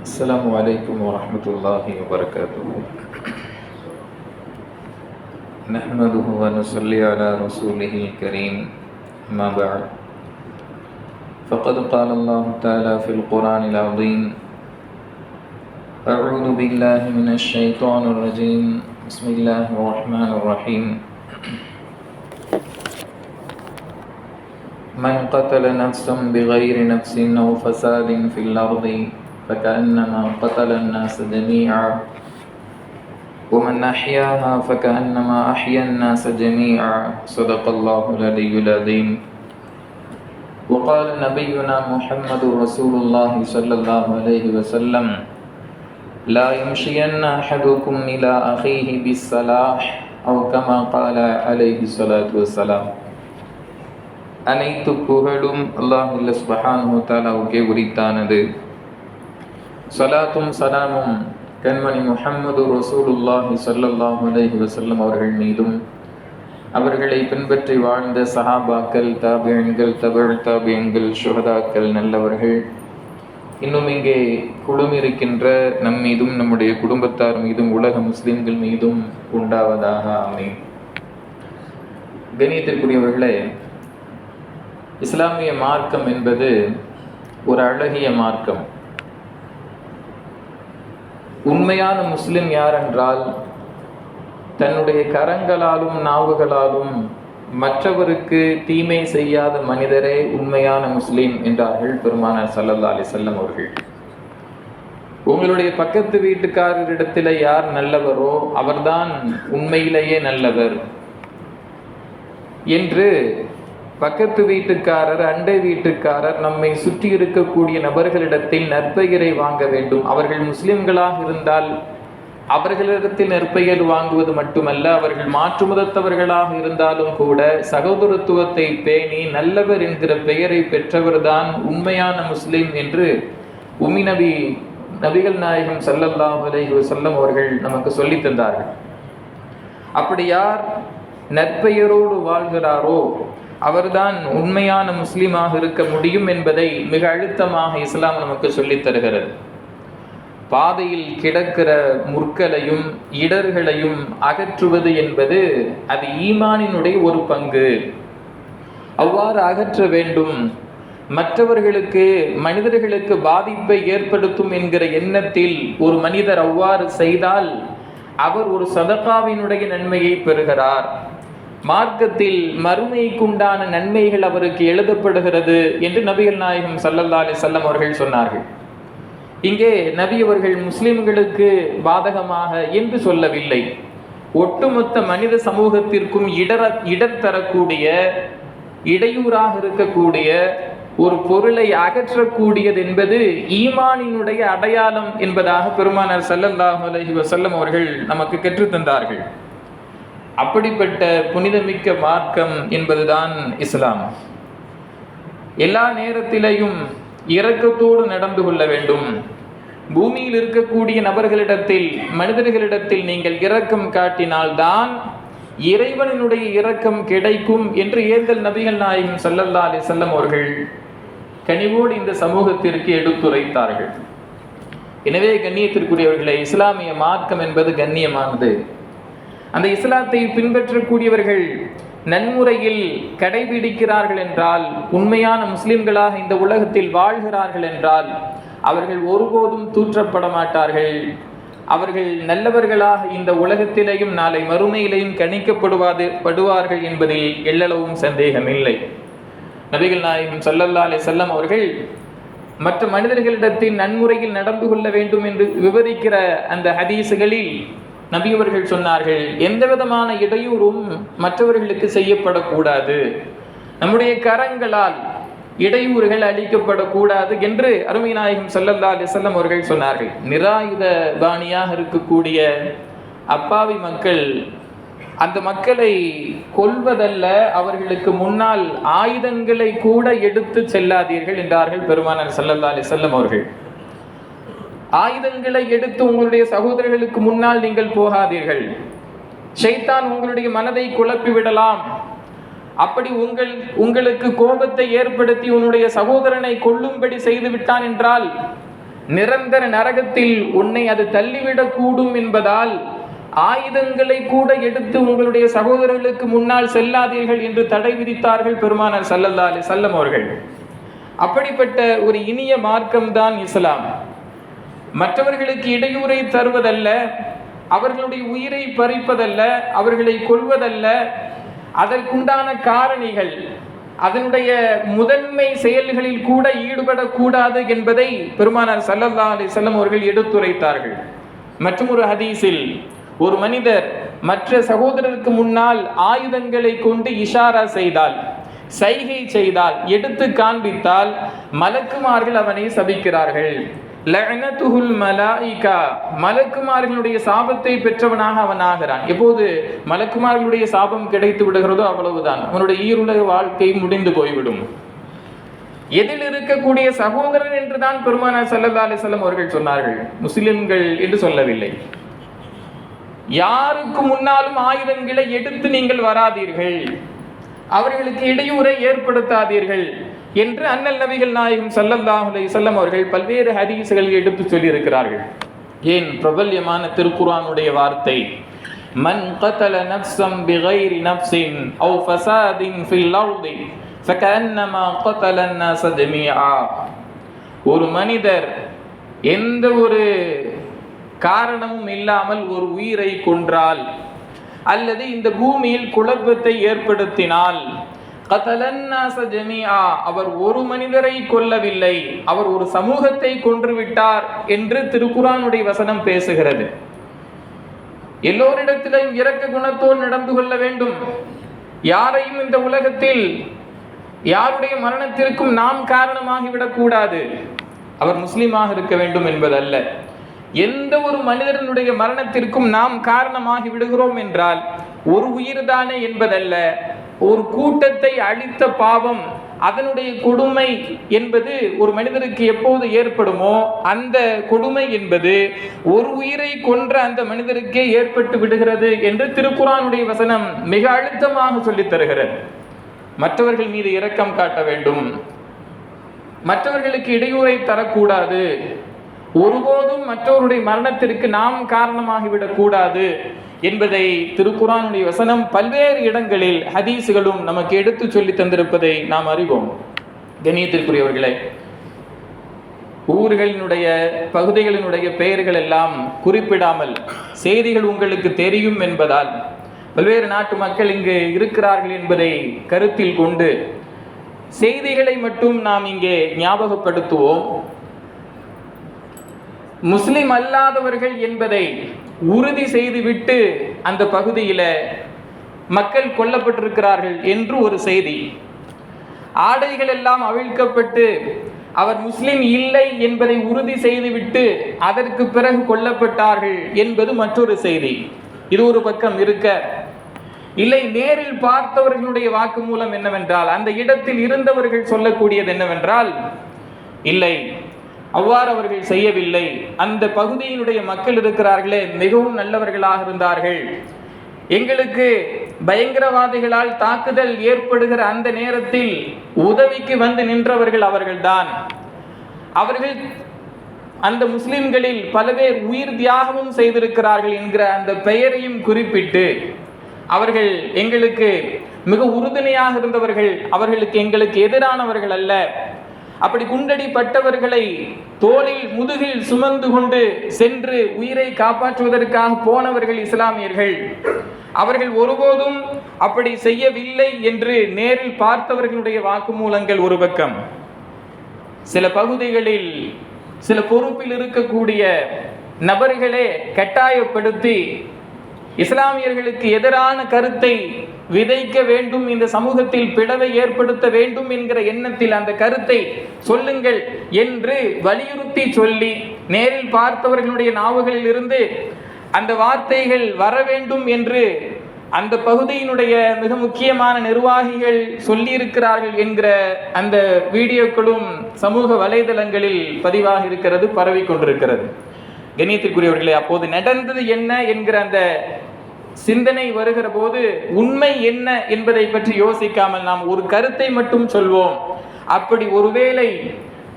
السلام عليكم ورحمة الله وبركاته. نحمده ونصلي على رسوله الكريم. أما بعد، فقد قال الله تعالى في القرآن العظيم: أعوذ بالله من الشيطان الرجيم. بسم الله الرحمن الرحيم. من قتل نفسا بغير نفس أو فساد في الأرض فكأنما قتل الناس جميعا ومن أحياها فكأنما أحيا الناس جميعا. صدق الله العلي العظيم. وقال نبينا محمد رسول الله صلى الله عليه وسلم: لا يمشين أحدكم إلى أخيه بالسلاح أو كما قال عليه الصلاة والسلام. அனைத்து புகழும் அல்லாஹ் சுப்ஹானஹு வ தஆலாவுக்கே உரித்தானது. ஸலாத்தும் சலாமும் கண்மணி முஹம்மது ரசூலுல்லாஹி ஸல்லல்லாஹு அலைஹி வஸல்லம் அவர்கள் மீதும், அவர்களை பின்பற்றி வாழ்ந்த சஹாபாக்கள், தாபியன்கள், தபுஉ தாபியன்கள், ஷுஹதாக்கள், நல்லவர்கள், இன்னும் இங்கே குழுமிருக்கின்ற நம் மீதும் நம்முடைய குடும்பத்தார் மீதும் உலக முஸ்லிம்கள் மீதும் உண்டாவதாக. ஆமீன். கண்ணியத்திற்குரியவர்களே, இஸ்லாமிய மார்க்கம் என்பது ஒரு அழகிய மார்க்கம். உண்மையான முஸ்லிம் யார் என்றால், தன்னுடைய கரங்களாலும் நாவுகளாலும் மற்றவருக்கு தீமை செய்யாத மனிதரே உண்மையான முஸ்லிம் என்றார்கள் பெருமானார் ஸல்லல்லாஹு அலைஹி வஸல்லம் அவர்கள். உங்களுடைய பக்கத்து வீட்டுக்காரரிடத்தில் யார் நல்லவரோ அவர்தான் உண்மையிலேயே நல்லவர் என்று பக்கத்து வீட்டுக்காரர், அண்டை வீட்டுக்காரர், நம்மை சுற்றி இருக்கக்கூடிய நபர்களிடத்தில் நற்பெயரை வாங்க வேண்டும். அவர்கள் முஸ்லிம்களாக இருந்தால் அவர்களிடத்தில் நற்பெயர் வாங்குவது மட்டுமல்ல, அவர்கள் மாற்று மதத்தவர்களாக இருந்தாலும் கூட சகோதரத்துவத்தை பேணி நல்லவர் என்கிற பெயரை பெற்றவர்தான் உண்மையான முஸ்லிம் என்று நபிகள் நாயகம் ஸல்லல்லாஹு அலைஹி வஸல்லம் அவர்கள் நமக்கு சொல்லி தந்தார்கள். அப்படி யார் நற்பெயரோடு வாழ்கிறாரோ அவர்தான் உண்மையான முஸ்லிமாக இருக்க முடியும் என்பதை மிக அழுத்தமாக இஸ்லாம் நமக்கு சொல்லித் தருகிறது. பாதையில் கிடக்கிற முற்களையும் இடர்களையும் அகற்றுவது என்பது அது ஈமானினுடைய ஒரு பங்கு. அவ்வாறு அகற்ற வேண்டும். மற்றவர்களுக்கு, மனிதர்களுக்கு பாதிப்பை ஏற்படுத்தும் என்கிற எண்ணத்தில் ஒரு மனிதர் அவ்வாறு செய்தால் அவர் ஒரு சதகாவினுடைய நன்மையை பெறுகிறார். மார்க்கத்தில் மறுமைக்குண்டான நன்மைகள் அவருக்கு எழுதப்படுகிறது என்று நபிகள் நாயகம் ஸல்லல்லாஹு அலைஹி வஸல்லம் அவர்கள் சொன்னார்கள். இங்கே நபி அவர்கள் முஸ்லிம்களுக்கு பாதகமாக என்று சொல்லவில்லை, ஒட்டுமொத்த மனித சமூகத்திற்கும் இடர் தரக்கூடிய, இடையூறாக இருக்கக்கூடிய ஒரு பொருளை அகற்றக்கூடியது என்பது ஈமானினுடைய அடையாளம் என்பதாக பெருமானார் ஸல்லல்லாஹு அலைஹி வஸல்லம் அவர்கள் நமக்கு கற்றுத்தந்தார்கள். அப்படிப்பட்ட புனிதமிக்க மார்க்கம் என்பதுதான் இஸ்லாம். எல்லா நேரத்திலையும் இரக்கத்தோடு நடந்து கொள்ள வேண்டும். பூமியில் இருக்கக்கூடிய நபர்களிடத்தில், மனிதர்களிடத்தில் நீங்கள் இரக்கம் காட்டினால்தான் இறைவனுடைய இரக்கம் கிடைக்கும் என்று ஏந்தல் நபிகள் நாயகம் ஸல்லல்லாஹு அலைஹி வஸல்லம் அவர்கள் கனிவோடு இந்த சமூகத்திற்கு எடுத்துரைத்தார்கள். எனவே கண்ணியத்திற்குரியவர்களே, இஸ்லாமிய மார்க்கம் என்பது கண்ணியமானது. அந்த இஸ்லாத்தை பின்பற்றக்கூடியவர்கள் நன்முறையில் கடைபிடிக்கிறார்கள் என்றால், உண்மையான முஸ்லிம்களாக இந்த உலகத்தில் வாழ்கிறார்கள் என்றால் அவர்கள் ஒருபோதும் தூற்றப்பட மாட்டார்கள். அவர்கள் நல்லவர்களாக இந்த உலகத்திலேயும் நாளை மறுமையிலேயும் கணிக்கப்படுவார்கள் என்பதில் எள்ளளவும் சந்தேகமில்லை. நபிகள் நாயகம் ஸல்லல்லாஹு அலைஹி வஸல்லம் அவர்கள் மற்ற மனிதர்களிடத்தில் நன்முறையில் நடந்து கொள்ள வேண்டும் என்று விவரிக்கிற அந்த ஹதீஸுகளில் நபி அவர்கள் சொன்னார்கள், எந்த விதமான இடையூறும் மற்றவர்களுக்கு செய்யப்படக்கூடாது, நம்முடைய கரங்களால் இடையூறுகள் அளிக்கப்படக்கூடாது என்று அருமை நாயகம் ஸல்லல்லாஹு அலைஹி வஸல்லம் அவர்கள் சொன்னார்கள். நிராயுத பாணியாக இருக்கக்கூடிய அப்பாவி மக்கள், அந்த மக்களை கொல்வதல்ல, அவர்களுக்கு முன்னால் ஆயுதங்களை கூட எடுத்து செல்லாதீர்கள் என்றார்கள் பெருமானார் ஸல்லல்லாஹு அலைஹி வஸல்லம் அவர்கள். ஆயுதங்களை எடுத்து உங்களுடைய சகோதரர்களுக்கு முன்னால் நீங்கள் போகாதீர்கள். ஷைத்தான் உங்களுடைய மனதை குழப்பி விடலாம். அப்படி உங்களுக்கு கோபத்தை ஏற்படுத்தி உன்னுடைய சகோதரனை கொல்லும்படி செய்து விட்டான் என்றால் நிரந்தர நரகத்தில் உன்னை அது தள்ளிவிடக்கூடும் என்பதால் ஆயுதங்களை கூட எடுத்து உங்களுடைய சகோதரர்களுக்கு முன்னால் செல்லாதீர்கள் என்று தடை விதித்தார்கள் பெருமானார் ஸல்லல்லாஹு அலைஹி வஸல்லம் அவர்கள். அப்படிப்பட்ட ஒரு இனிய மார்க்கம்தான் இஸ்லாம். மற்றவர்களுக்கு இடையூறை தருவதல்ல, அவர்களுடைய உயிரை பறிப்பதல்ல, அவர்களை கொல்வதல்ல, அதற்குண்டான காரணிகள் அதனுடைய முதன்மை செயல்களில் கூட ஈடுபடக்கூடாது என்பதை பெருமானார் ஸல்லல்லாஹு அலைஹி வஸல்லம் அவர்கள் எடுத்துரைத்தார்கள். மற்றும் ஒரு ஹதீஸில் ஒரு மனிதர் மற்ற சகோதரருக்கு முன்னால் ஆயுதங்களை கொண்டு இஷாரா செய்தால், சைகை செய்தால், எடுத்து காண்பித்தால் மலக்குமார்கள் அவனை சபிக்கிறார்கள். லஅனத்துஹுல் மலாயிகா, மலக்குமார்களுடைய சாபத்தை பெற்றவனாக அவன் ஆகிறான். எப்போது மலக்குமார்களுடைய சாபம் கிடைத்து விடுகிறதோ அவ்வளவுதான், அவனுடைய ஈருலக வாழ்க்கை முடிந்து போய்விடும். எதில் இருக்கக்கூடிய சகோதரன் என்றுதான் பெருமானார் ஸல்லல்லாஹு அலைஹி வஸல்லம் அவர்கள் சொன்னார்கள், முஸ்லிம்கள் என்று சொல்லவில்லை. யாருக்கு முன்னாலும் ஆயுதங்களை எடுத்து நீங்கள் வராதீர்கள், அவர்களுக்கு இடையூறை ஏற்படுத்தாதீர்கள் என்று அண்ணல் நபிகள் நாயகம் ஸல்லல்லாஹு அலைஹி வஸல்லம் அவர்கள் பல்வேறு ஹதீஸ்களில் எடுத்து சொல்லி இருக்கிறார்கள். ஏன் பிரபல்யமான திருக்குர்ஆனுடைய வார்த்தை, மன் கதல நஃப்ஸன் பிகைரி நஃப்ஸின் அவ் ஃபஸாதின் ஃபில் அர்தி ஃபகஅன்னமா கதல அன்-நாஸ ஜமீஆ. ஒரு மனிதர் எந்த ஒரு காரணமும் இல்லாமல் ஒரு உயிரை கொன்றால் அல்லது இந்த பூமியில் குழப்பத்தை ஏற்படுத்தினால், கதலன்னாஸ ஜமீஆ, அவர் ஒரு மனிதரை கொல்லவில்லை, அவர் ஒரு சமூகத்தை கொன்றுவிட்டார் என்று திருக்குர்ஆனுடைய வசனம் பேசுகிறது. எல்லோரிடத்திலும் இரக்க குணத்தோடு நடந்து கொள்ள வேண்டும். யாரையும் இந்த உலகத்தில் யாருடைய மரணத்திற்கும் நாம் காரணமாகிவிடக் கூடாது. அவர் முஸ்லிமாக இருக்க வேண்டும் என்பதல்ல. எந்த ஒரு மனிதனுடைய மரணத்திற்கும் நாம் காரணமாகி விடுகிறோம் என்றால் ஒரு உயிர்தானே என்பதல்ல, ஒரு கூட்டத்தை அழித்த பாவம், அதனுடைய கொடுமை என்பது ஒரு மனிதருக்கு எப்போது ஏற்படுமோ அந்த கொடுமை என்பது ஒரு உயிரை கொன்ற அந்த மனிதருக்கே ஏற்பட்டு விடுகிறது என்று திருக்குர்ஆனுடைய வசனம் மிக அழுத்தமாக சொல்லித் தருகிறது. மற்றவர்கள் மீது இரக்கம் காட்ட வேண்டும், மற்றவர்களுக்கு இடையூறை தரக்கூடாது, ஒருபோதும் மற்றவருடைய மரணத்திற்கு நாம் காரணமாகிவிடக் கூடாது என்பதை திருக்குர்ஆனுடைய வசனம் பல்வேறு இடங்களில் ஹதீஸ்களும் நமக்கு எடுத்து சொல்லி தந்திருப்பதை நாம் அறிவோம். கண்ணியத்திற்குரியவர்களே, ஊர்களினுடைய பகுதிகளினுடைய பெயர்கள் எல்லாம் குறிப்பிடாமல் செய்திகள் உங்களுக்கு தெரியும் என்பதால் பல்வேறு நாட்டு மக்கள் இங்கு இருக்கிறார்கள் என்பதை கருத்தில் கொண்டு செய்திகளை மட்டும் நாம் இங்கே ஞாபகப்படுத்துவோம். முஸ்லிம் அல்லாதவர்கள் என்பதை உறுதி செய்துவிட்டு அந்த பகுதியில் மக்கள் கொல்லப்பட்டிருக்கிறார்கள் என்று ஒரு செய்தி, ஆடைகள் எல்லாம் அவிழ்க்கப்பட்டு அவர் முஸ்லிம் இல்லை என்பதை உறுதி செய்துவிட்டு அதற்கு பிறகு கொல்லப்பட்டார்கள் என்பது மற்றொரு செய்தி. இது ஒரு பக்கம் இருக்க, இல்லை நேரில் பார்த்தவர்களுடைய வாக்குமூலம் என்னவென்றால், அந்த இடத்தில் இருந்தவர்கள் சொல்லக்கூடியது என்னவென்றால், இல்லை அவ்வாறு அவர்கள் செய்யவில்லை, அந்த பகுதியினுடைய மக்கள் இருக்கிறார்களே மிகவும் நல்லவர்களாக இருந்தார்கள், எங்களுக்கு பயங்கரவாதிகளால் தாக்குதல் ஏற்படுகிற அந்த நேரத்தில் உதவிக்கு வந்து நின்றவர்கள் அவர்கள்தான், அவர்கள் அந்த முஸ்லிம்களில் பல பேர் உயிர் தியாகமும் செய்திருக்கிறார்கள் என்கிற அந்த பெயரையும் குறிப்பிட்டு அவர்கள் எங்களுக்கு மிக உறுதுணையாக இருந்தவர்கள், அவர்களுக்கு எங்களுக்கு எதிரானவர்கள் அல்ல, அப்படி குண்டடிப்பட்டவர்களை தோளில் முதுகில் சுமந்து கொண்டு சென்று உயிரை காப்பாற்றுவதற்காக போனவர்கள் இஸ்லாமியர்கள், அவர்கள் ஒருபோதும் அப்படி செய்யவில்லை என்று நேரில் பார்த்தவர்களுடைய வாக்குமூலங்கள் ஒரு பக்கம். சில பகுதிகளில் சில பொறுப்பில் இருக்கக்கூடிய நபர்களே கட்டாயப்படுத்தி இஸ்லாமியர்களுக்கு எதிரான கருத்தை விதைக்க வேண்டும், இந்த சமூகத்தில் பிளவை ஏற்படுத்த வேண்டும் என்கிற எண்ணத்தில் அந்த கருத்தை சொல்லுங்கள் என்று வலியுறுத்தி சொல்லி நேரில் பார்த்தவர்களுடைய நாவுகளில் இருந்து அந்த வார்த்தைகள் வர வேண்டும் என்று அந்த பகுதியினுடைய மிக முக்கியமான நிர்வாகிகள் சொல்லியிருக்கிறார்கள் என்கிற அந்த வீடியோக்களும் சமூக வலைதளங்களில் பதிவாக இருக்கிறது, பரவி கொண்டிருக்கிறது. கண்ணியத்திற்குரியவர்களே, அப்போது நடந்தது என்ன என்கிற அந்த சிந்தனை வருகிற போது உண்மை என்ன என்பதை பற்றி யோசிக்காமல் நாம் ஒரு கருத்தை மட்டும் சொல்வோம். அப்படி ஒருவேளை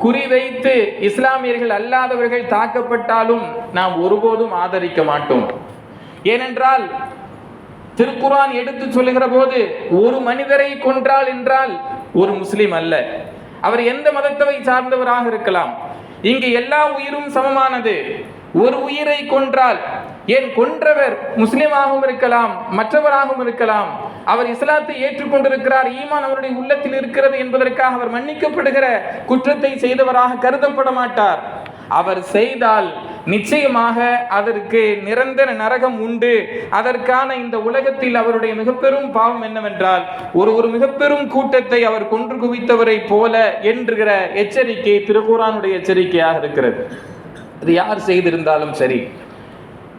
குறிவைத்து இஸ்லாமியர்கள் அல்லாதவர்கள் தாக்கப்பட்டாலும் நாம் ஒருபோதும் ஆதரிக்க மாட்டோம். ஏனென்றால் திருக்குர்ஆன் எடுத்து சொல்லுகிற போது ஒரு மனிதரை கொன்றால் என்றால் ஒரு முஸ்லிம் அல்ல, அவர் எந்த மதத்தை சார்ந்தவராக இருக்கலாம், இங்கு எல்லா உயிரும் சமமானது. ஒரு உயிரை கொன்றால், ஏன் கொன்றவர் முஸ்லிமாகவும் இருக்கலாம், மற்றவராகவும் இருக்கலாம், அவர் இஸ்லாத்தை ஏற்றுக்கொண்டிருக்கிறார், ஈமான் அவருடைய உள்ளத்தில் இருக்கிறது என்பதற்காக அவர் மன்னிக்கப்படுகிற குற்றத்தை செய்தவராக கருதப்பட மாட்டார். அவர் செய்தால் நிச்சயமாக அதற்கு நிரந்தர நரகம் உண்டு. அதற்கான இந்த உலகத்தில் அவருடைய மிகப்பெரும் பாவம் என்னவென்றால் ஒரு மிகப்பெரும் கூட்டத்தை அவர் கொன்று குவித்தவரை போல என்கிற எச்சரிக்கை திருக்குர்ஆனுடைய எச்சரிக்கையாக இருக்கிறது. அது யார் செய்திருந்தாலும் சரி,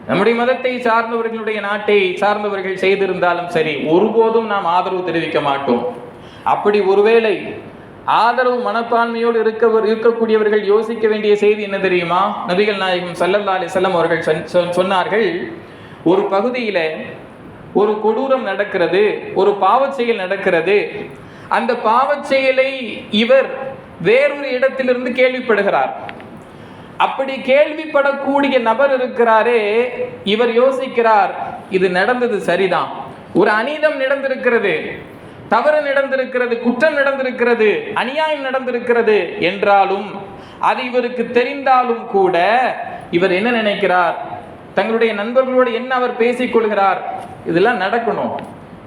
நம்முடைய மதத்தை சார்ந்தவர்களுடைய நாட்டை சார்ந்தவர்கள் செய்திருந்தாலும் சரி, ஒருபோதும் நாம் ஆதரவு தெரிவிக்க மாட்டோம். அப்படி ஒருவேளை ஆதரவு மனப்பான்மையோடு இருக்கக்கூடியவர்கள் யோசிக்க வேண்டிய செய்தி என்ன தெரியுமா? நபிகள் நாயகம் ஸல்லல்லாஹு அலைஹி வஸல்லம் அவர்கள் சொன்னார்கள், ஒரு பகுதியில ஒரு கொடூரம் நடக்கிறது, ஒரு பாவச் செயல் நடக்கிறது. அந்த பாவச் செயலை இவர் வேறொரு இடத்திலிருந்து கேள்விப்படுகிறார். அப்படி கேள்விப்படக்கூடிய நபர் இருக்கிறாரே, இவர் யோசிக்கிறார், இது நடந்தது சரிதான், ஒரு அநீதம் நடந்திருக்கிறது, தவறு நடந்திருக்கிறது, குற்றம் நடந்திருக்கிறது, அநியாயம் நடந்திருக்கிறது என்றாலும் அது இவருக்கு தெரிந்தாலும் கூட இவர் என்ன நினைக்கிறார், தங்களுடைய நண்பர்களோடு என்ன அவர் பேசிக் கொள்கிறார், இதெல்லாம் நடக்கணும்,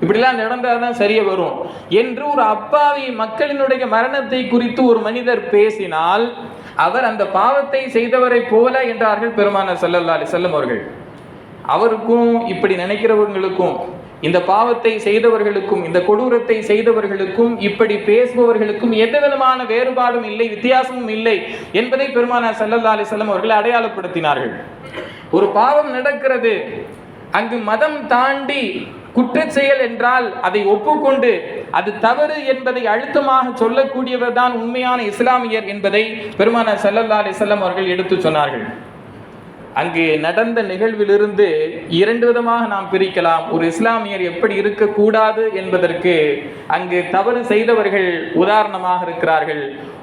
இப்படிலாம் நடந்தால்தான் சரியா வரும் என்று ஒரு அப்பாவி மக்களினுடைய மரணத்தை குறித்து ஒரு மனிதர் பேசினால் அவர் அந்த பாவத்தை செய்தவரை போல என்றார்கள் பெருமானார் ஸல்லல்லாஹு அலைஹி வஸல்லம் அவர்கள். அவருக்கும் இப்படி நினைக்கிறவர்களுக்கும், இந்த பாவத்தை செய்தவர்களுக்கும், இந்த கொடூரத்தை செய்தவர்களுக்கும், இப்படி பேசுபவர்களுக்கும் எந்த விதமான வேறுபாடும் இல்லை, வித்தியாசமும் இல்லை என்பதை பெருமானார் ஸல்லல்லாஹு அலைஹி வஸல்லம் அவர்கள் அடையாளப்படுத்தினார்கள். ஒரு பாவம் நடக்கிறது, அங்கு மதம் தாண்டி குற்றச் செயல் என்றால் அதை ஒப்புக்கொண்டு அது தவறு என்பதை அழுத்தமாக சொல்லக்கூடியவர் தான் உண்மையான இஸ்லாமியர் என்பதை பெருமானார் ஸல்லல்லாஹு அலைஹி வஸல்லம் அவர்கள் எடுத்து சொன்னார்கள். அங்கு நடந்த நிகழ்விலிருந்து இரண்டு விதமாக நாம் பிரிக்கலாம். ஒரு இஸ்லாமியர் எப்படி இருக்கக்கூடாது என்பதற்கு அங்கு தவறு செய்தவர்கள் உதாரணமாக இருக்கிறார்கள்.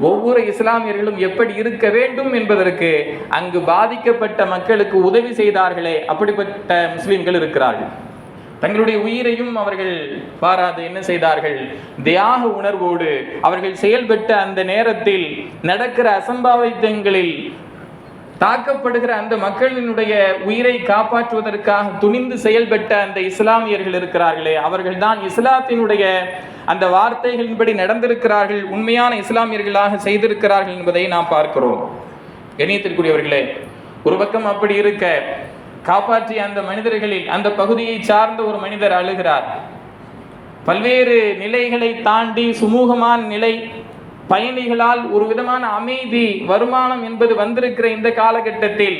ஒவ்வொரு இஸ்லாமியர்களும் எப்படி இருக்க வேண்டும் என்பதற்கு அங்கு பாதிக்கப்பட்ட மக்களுக்கு உதவி செய்தார்களே, அப்படிப்பட்ட முஸ்லிம்கள் இருக்கிறார்கள். தங்களுடைய உயிரையும் அவர்கள் பாராது என்ன செய்தார்கள், தியாக உணர்வோடு அவர்கள் செயல்பட்ட அந்த நேரத்தில் நடக்கிற அசம்பாவிதங்களில் தாக்கப்படுகிற அந்த மக்களினுடைய உயிரை காப்பாற்றுவதற்காக துணிந்து செயல்பட்ட அந்த இஸ்லாமியர்கள் இருக்கிறார்களே, அவர்கள் தான் இஸ்லாத்தினுடைய அந்த வார்த்தைகளின்படி நடந்திருக்கிறார்கள், உண்மையான இஸ்லாமியர்களாக செய்திருக்கிறார்கள் என்பதை நாம் பார்க்கிறோம். கண்ணியத்திற்குரியவர்களே, ஒரு பக்கம் அப்படி இருக்க, காப்பாற்றிய அந்த மனிதர்களில் அந்த பகுதியை சார்ந்த ஒரு மனிதர் அழுகிறார். பல்வேறு நிலைகளை தாண்டி சுமூகமான நிலை, பயணிகளால் ஒரு விதமான அமைதி, வருமானம் என்பது வந்திருக்கிற இந்த காலகட்டத்தில்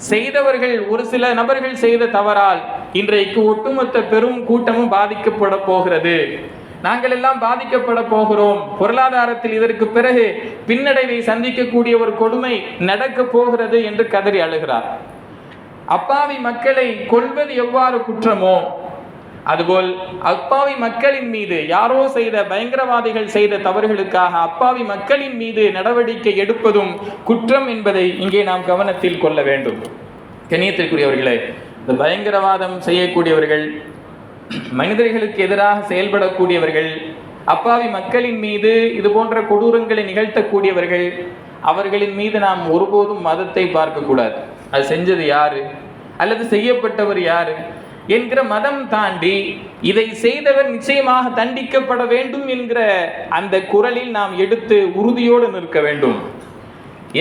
செய்தவர்கள், ஒரு சில நபர்கள் செய்த தவறால் இன்றைக்கு ஒட்டுமொத்த பெரும் கூட்டமும் பாதிக்கப்பட போகிறது, நாங்கள் எல்லாம் பாதிக்கப்பட போகிறோம், பொருளாதாரத்தில் இதற்கு பிறகு பின்னடைவை சந்திக்கக்கூடிய ஒரு கொடுமை நடக்க போகிறது என்று கதறி அழுகிறார். அப்பாவி மக்களை கொல்வது எவ்வாறு குற்றமோ அதுபோல் அப்பாவி மக்களின் மீது யாரோ செய்த, பயங்கரவாதிகள் செய்த தவறுகளுக்காக அப்பாவி மக்களின் மீது நடவடிக்கை எடுப்பதும் குற்றம் என்பதை இங்கே நாம் கவனத்தில் கொள்ள வேண்டும். கண்ணியத்திற்குரியவர்களே, இந்த பயங்கரவாதம் செய்யக்கூடியவர்கள், மனிதர்களுக்கு எதிராக செயல்படக்கூடியவர்கள், அப்பாவி மக்களின் மீது இது போன்ற கொடூரங்களை நிகழ்த்தக்கூடியவர்கள், அவர்களின் மீது நாம் ஒருபோதும் மதத்தை பார்க்கக்கூடாது. அது செஞ்சது யாரு அல்லது செய்யப்பட்டவர் யாரு என்கிற மதம் தாண்டி இதை செய்தவர் நிச்சயமாக தண்டிக்கப்பட வேண்டும் என்கிற அந்த குரலில் நாம் எடுத்து உறுதியோடு நிற்க வேண்டும்.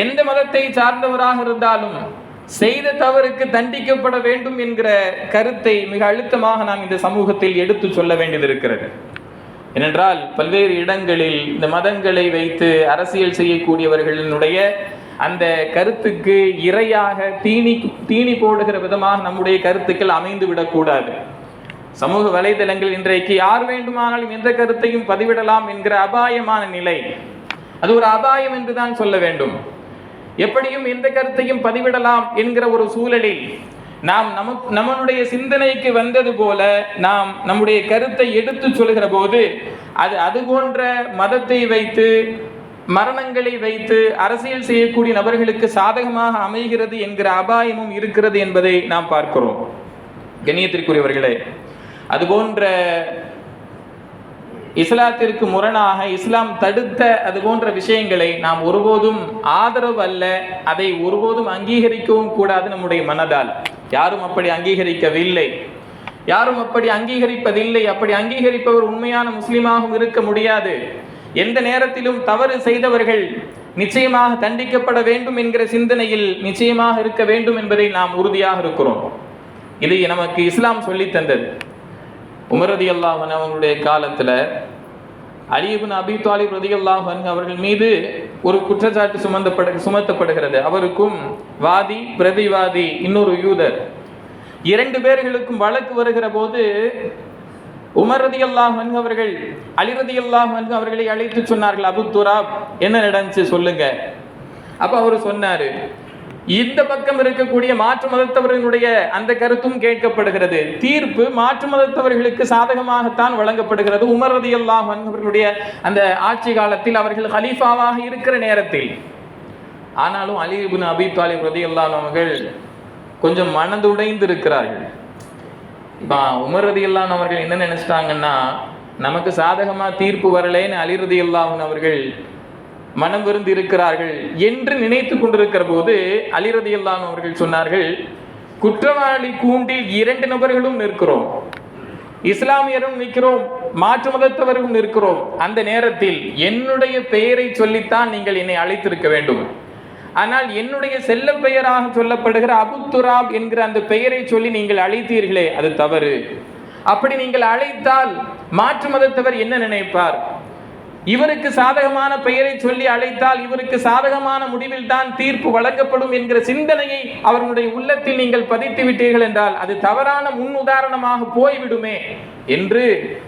எந்த மதத்தை சார்ந்தவராக இருந்தாலும் செய்த தவறுக்கு தண்டிக்கப்பட வேண்டும் என்கிற கருத்தை மிக அழுத்தமாக நாம் இந்த சமூகத்தில் எடுத்து சொல்ல வேண்டியது இருக்கிறது. ஏனென்றால் பல்வேறு இடங்களில் இந்த மதங்களை வைத்து அரசியல் செய்யக்கூடியவர்களினுடைய அந்த கருத்துக்கு இரையாக தீனி போடுகிற விதமாக நம்முடைய கருத்துக்கள் அமைந்து விடக்கூடாது. சமூக வலைதளங்கள் இன்றைக்கு யார் வேண்டுமானாலும் எந்த கருத்தையும் பதிவிடலாம் என்கிற அபாயமான நிலை, அது ஒரு அபாயம் என்றுதான் சொல்ல வேண்டும். எப்படியும் எந்த கருத்தையும் பதிவிடலாம் என்கிற ஒரு சூழலில் நாம் நம்மளுடைய சிந்தனைக்கு வந்தது போல நாம் நம்முடைய கருத்தை எடுத்து சொல்கிற போது அது போன்ற மதத்தை வைத்து மரணங்களை வைத்து அரசியல் செய்யக்கூடிய நபர்களுக்கு சாதகமாக அமைகிறது என்கிற அபாயமும் இருக்கிறது என்பதை நாம் பார்க்கிறோம். கண்ணியத்திற்குரியவர்களே, அதுபோன்ற இஸ்லாத்திற்கு முரணாக இஸ்லாம் தடுத்த அதுபோன்ற விஷயங்களை நாம் ஒருபோதும் ஆதரவு அல்ல, அதை ஒருபோதும் அங்கீகரிக்கவும் கூடாது. நம்முடைய மனதால் யாரும் அப்படி அங்கீகரிக்கவில்லை, யாரும் அப்படி அங்கீகரிப்பதில்லை. அப்படி அங்கீகரிப்பவர் உண்மையான முஸ்லிமாகவும் இருக்க முடியாது. எந்த நேரத்திலும் தவறு செய்தவர்கள் நிச்சயமாக தண்டிக்கப்பட வேண்டும் என்கிற சிந்தனையில் நிச்சயமாக இருக்க வேண்டும் என்பதை நாம் உறுதியாக இருக்கிறோம். இது நமக்கு இஸ்லாம் சொல்லி தந்தது. உமர் ரலியல்லாஹு அன்ஹு அவர்களுடைய காலத்தில் அலி இப்னு அபீ தாலிப் ரலியல்லாஹு அன்ஹு அவர்கள் மீது ஒரு குற்றச்சாட்டு சுமத்தப்படுகிறது. அவருக்கும் வாதி பிரதிவாதி இன்னொரு யூதர், 2 பேர்களுக்கும் வழக்கு வருகிற போது உமர் ரலியல்லாஹு அன்ஹு அவர்கள் அலி ரலியல்லாஹு அன்ஹு அவர்களை அழைத்து சொன்னார்கள், அபு துராப் என்ன நடந்துச்சு சொல்லுங்க. அப்ப அவர் சொன்னாரு, இந்த பக்கம் இருக்கக்கூடிய மாற்று மதத்தவர்களுடைய அந்த கருத்தும் கேட்கப்படுகிறது. தீர்ப்பு மாற்று மதத்தவர்களுக்கு சாதகமாகத்தான் வழங்கப்படுகிறது. உமர் ரலியல்லாஹு அன்ஹு அவர்களுடைய அந்த ஆட்சி காலத்தில் அவர்கள் ஹலீஃபாவாக இருக்கிற நேரத்தில். ஆனாலும் அலி இப்னு அபீ தாலிப் ரலியல்லாஹு அன்ஹு அவர்கள் கொஞ்சம் மனதுடைந்து இருக்கிறார்கள். உமர் ரலியல்லாஹு அன்ஹு அவர்கள் என்ன நினைச்சிட்டாங்கன்னா, நமக்கு சாதகமா தீர்ப்பு வரலேன்னு அலி ரலியல்லாஹு அன்ஹு அவர்கள் மனம் விருந்து இருக்கிறார்கள் என்று நினைத்து கொண்டிருக்கிற போது அலி ரலியல்லாஹு அன்ஹு அவர்கள் சொன்னார்கள், குற்றவாளி கூண்டில் 2 நபர்களும் நிற்கிறோம், இஸ்லாமியரும் நிற்கிறோம், மாற்று மதத்தவரும் நிற்கிறோம். அந்த நேரத்தில் என்னுடைய பெயரை சொல்லித்தான் நீங்கள் என்னை அழைத்திருக்க வேண்டும். ஆனால் என்னுடைய செல்ல பெயராக சொல்லப்படுகிற அபு துராப் என்கிற அந்த பெயரை சொல்லி நீங்கள் அழைத்தீர்களே, அது தவறு. அப்படி நீங்கள் அழைத்தால் மாற்று மதத்தவர் என்ன நினைப்பார்? இவருக்கு சாதகமான பெயரை சொல்லி அழைத்தால் இவருக்கு சாதகமான முடிவில் தான் தீர்ப்பு வழங்கப்படும் என்கிற சிந்தனையை அவர்களுடைய உள்ளத்தில் நீங்கள் பதித்து விட்டீர்கள் என்றால் அது தவறான முன் உதாரணமாக போய்விடுமே என்று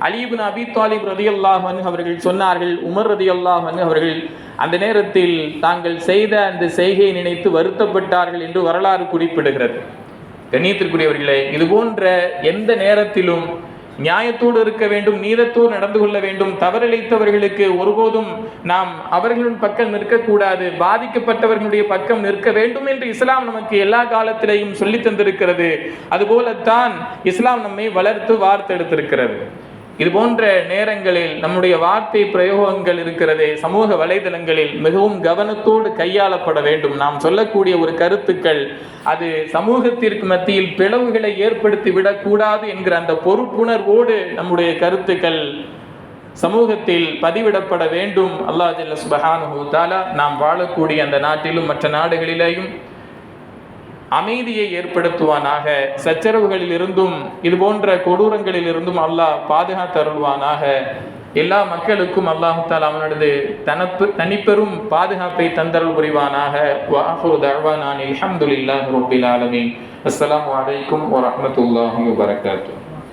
அலி இப்னு அபீ தாலிப் ரலியல்லாஹு அன்ஹு அவர்கள் சொன்னார்கள். உமர் ரலியல்லாஹு அன்ஹு அவர்கள் அந்த நேரத்தில் தாங்கள் செய்த அந்த செய்கையை நினைத்து வருத்தப்பட்டார்கள் என்று வரலாறு குறிப்பிடுகிறது. கண்ணியத்திற்குரியவர்களே, இது போன்ற எந்த நேரத்திலும் நியாயத்தோடு இருக்க வேண்டும், நீதத்தோடு நடந்து கொள்ள வேண்டும். தவறிழைத்தவர்களுக்கு ஒருபோதும் நாம் அவர்களின் பக்கம் நிற்கக்கூடாது, பாதிக்கப்பட்டவர்களுடைய பக்கம் நிற்க வேண்டும் என்று இஸ்லாம் நமக்கு எல்லா காலத்திலேயும் சொல்லி தந்திருக்கிறது. அதுபோலத்தான் இஸ்லாம் நம்மை வளர்த்து வார்த்தெடுத்திருக்கிறது. இது போன்ற நேரங்களில் நம்முடைய வார்த்தை பிரயோகங்கள் இருக்கிறதே சமூக வலைதளங்களில் மிகவும் கவனத்தோடு கையாளப்பட வேண்டும். நாம் சொல்லக்கூடிய ஒரு கருத்துக்கள் அது சமூகத்திற்கு மத்தியில் பிளவுகளை ஏற்படுத்தி விடக்கூடாது என்கிற அந்த பொறுப்புணர்வோடு நம்முடைய கருத்துக்கள் சமூகத்தில் பதிவிடப்பட வேண்டும். அல்லாஹ் ஜல்ல சுப்ஹானஹு வ தஆலா நாம் வாழக்கூடிய அந்த நாட்டிலும் மற்ற நாடுகளிலேயும் அமைதியை ஏற்படுத்துவானாக. சச்சரவுகளில் இருந்தும் இது போன்ற கொடூரங்களில் இருந்தும் அல்லாஹ் பாதுகாத்தருள்வானாக. எல்லா மக்களுக்கும் அல்லாஹு தஆலா அவனது தனிப்பெரும் பாதுகாப்பை தந்தருள் புரிவானாக. வ ஆஃபிரு தஅவானா அல்ஹம்துலில்லாஹி ரப்பில் ஆலமீன். அஸ்ஸலாமு அலைக்கும் வ ரஹ்மத்துல்லாஹி வ பரகாத்துஹு.